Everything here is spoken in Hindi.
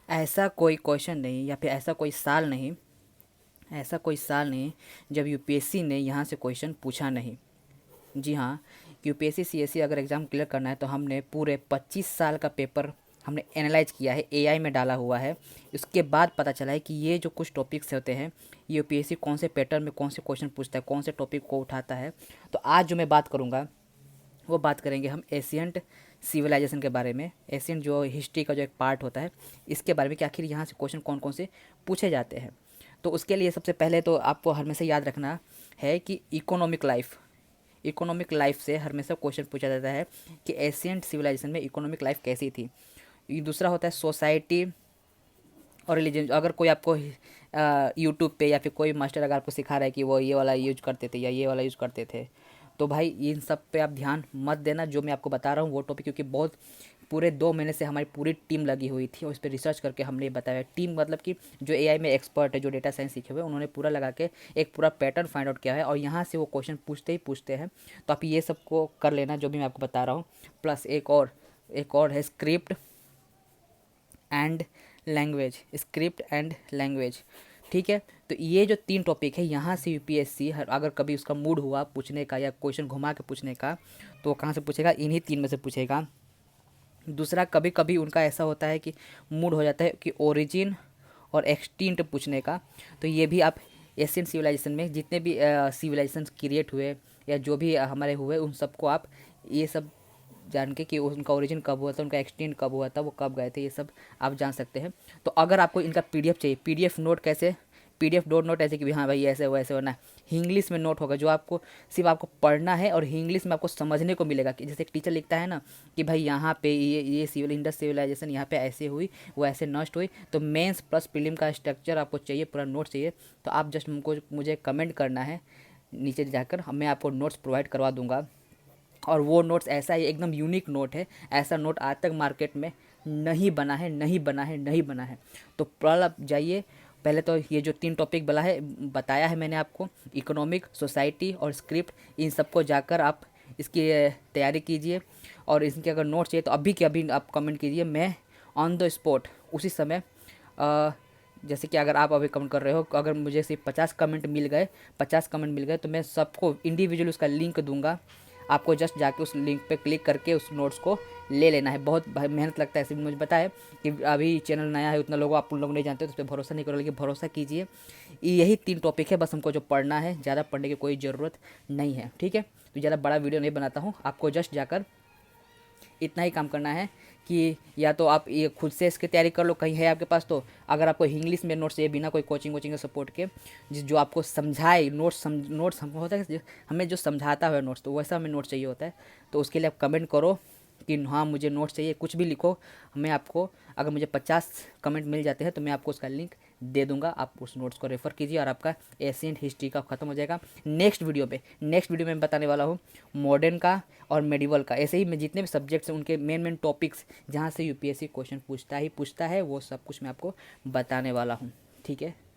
ऐसा कोई क्वेश्चन नहीं या फिर ऐसा कोई साल नहीं जब यूपीएससी ने यहाँ से क्वेश्चन पूछा नहीं। जी हाँ, यूपीएससी सीएससी अगर एग्ज़ाम क्लियर करना है तो हमने पूरे 25 साल का पेपर हमने एनालाइज किया है, एआई में डाला हुआ है। उसके बाद पता चला है कि ये जो कुछ टॉपिक्स होते हैं, यूपीएससी कौन से पैटर्न में कौन से क्वेश्चन पूछता है, कौन से टॉपिक को उठाता है। तो आज जो मैं बात करूँगा वो बात करेंगे हम एशियंट सिविलाइजेशन के बारे में। एशियंट जो हिस्ट्री का जो एक पार्ट होता है, इसके बारे में कि आखिर यहाँ से क्वेश्चन कौन कौन से पूछे जाते हैं। तो उसके लिए सबसे पहले तो आपको हमेशा याद रखना है कि इकोनॉमिक लाइफ से हमेशा क्वेश्चन पूछा जाता है कि एशियंट सिविलाइजेशन में इकोनॉमिक लाइफ कैसी थी। ये दूसरा होता है सोसाइटी और रिलीजन। अगर कोई आपको यूट्यूब पे या फिर कोई मास्टर अगर आपको सिखा रहा है कि वो ये वाला यूज करते थे या ये वाला यूज करते थे, तो भाई इन सब पे आप ध्यान मत देना। जो मैं आपको बता रहा हूँ वो टॉपिक, क्योंकि बहुत पूरे 2 महीने से हमारी पूरी टीम लगी हुई थी और इस पर रिसर्च करके हमने ये बताया। टीम मतलब कि जो एआई में एक्सपर्ट है, जो डेटा साइंस सीखे हुए, उन्होंने पूरा लगा के एक पूरा पैटर्न फाइंड आउट किया है और यहाँ से वो क्वेश्चन पूछते ही पूछते हैं। तो आप ये सब को कर लेना जो भी मैं आपको बता रहा हूँ। प्लस एक और है स्क्रिप्ट एंड लैंग्वेज। ठीक है, तो ये जो 3 टॉपिक है, यहाँ से यूपीएससी अगर कभी उसका मूड हुआ पूछने का या क्वेश्चन घुमा के पूछने का, तो वो कहाँ से पूछेगा, इन्हीं 3 में से पूछेगा। दूसरा, कभी कभी उनका ऐसा होता है कि मूड हो जाता है कि ओरिजिन और एक्सटिंक्ट पूछने का। तो ये भी आप एशियन सिविलाइजेशन में जितने भी सिविलाइजेशन क्रिएट हुए या जो भी हमारे हुए, उन सबको आप ये सब जान के कि उनका ओरिजिन कब हुआ था, उनका एक्सटेंट कब हुआ था, वो कब गए थे, ये सब आप जान सकते हैं। तो अगर आपको इनका पीडीएफ चाहिए, पीडीएफ नोट ऐसे कि हाँ भाई ऐसे हो ऐसे होना, इंग्लिश में नोट होगा जो आपको सिर्फ आपको पढ़ना है और इंग्लिश में आपको समझने को मिलेगा। कि जैसे एक टीचर लिखता है ना कि भाई यहाँ पे ये इंडस सिविलाइजेशन यहाँ पे ऐसे हुई, वो ऐसे नष्ट हुई। तो मेंस प्लस प्रीलिम का स्ट्रक्चर आपको चाहिए, पूरा नोट चाहिए, तो आप जस्ट मुझे कमेंट करना है नीचे जाकर, मैं आपको नोट्स प्रोवाइड करवा दूंगा। और वो नोट्स ऐसा ही एकदम यूनिक नोट है, ऐसा नोट आज तक मार्केट में नहीं बना है, नहीं बना है, नहीं बना है। तो पहले आप जाइए, पहले तो ये जो 3 टॉपिक बताया है मैंने आपको, इकोनॉमिक, सोसाइटी और स्क्रिप्ट, इन सबको जाकर आप इसकी तैयारी कीजिए। और इसके अगर नोट्स चाहिए तो अभी के अभी आप कमेंट कीजिए, मैं ऑन द स्पॉट उसी समय जैसे कि अगर आप अभी कमेंट कर रहे हो, अगर मुझे सिर्फ 50 कमेंट मिल गए तो मैं सबको इंडिविजुअल उसका लिंक दूंगा। आपको जस्ट जाके उस लिंक पे क्लिक करके उस नोट्स को ले लेना है। बहुत भाई मेहनत लगता है, ऐसे भी मुझे पता है कि अभी चैनल नया है, उतना लोग आप लोग नहीं जानते, तो उस पर भरोसा नहीं करो, लेकिन भरोसा कीजिए। यही 3 टॉपिक है बस हमको जो पढ़ना है, ज़्यादा पढ़ने की कोई ज़रूरत नहीं है। ठीक है, तो ज़्यादा बड़ा वीडियो नहीं बनाता हूँ, आपको जस्ट जाकर इतना ही काम करना है कि या तो आप ये खुद से इसकी तैयारी कर लो, कहीं है आपके पास तो। अगर आपको इंग्लिश में नोट्स चाहिए बिना कोई कोचिंग के सपोर्ट के, जो आपको समझाए, नोट्स हमको होता है हमें जो समझाता है नोट्स, तो वैसा हमें नोट्स चाहिए होता है। तो उसके लिए आप कमेंट करो कि हाँ मुझे नोट्स चाहिए, कुछ भी लिखो। मैं आपको, अगर मुझे 50 कमेंट मिल जाते हैं तो मैं आपको उसका लिंक दे दूंगा, आप उस नोट्स को रेफ़र कीजिए और आपका एशियंट हिस्ट्री का ख़त्म हो जाएगा। नेक्स्ट वीडियो में मैं बताने वाला हूँ मॉडर्न का और मेडिवल का। ऐसे ही मैं जितने भी सब्जेक्ट्स हैं उनके मेन टॉपिक्स जहाँ से यूपीएससी क्वेश्चन पूछता है, वो सब कुछ मैं आपको बताने वाला हूँ। ठीक है।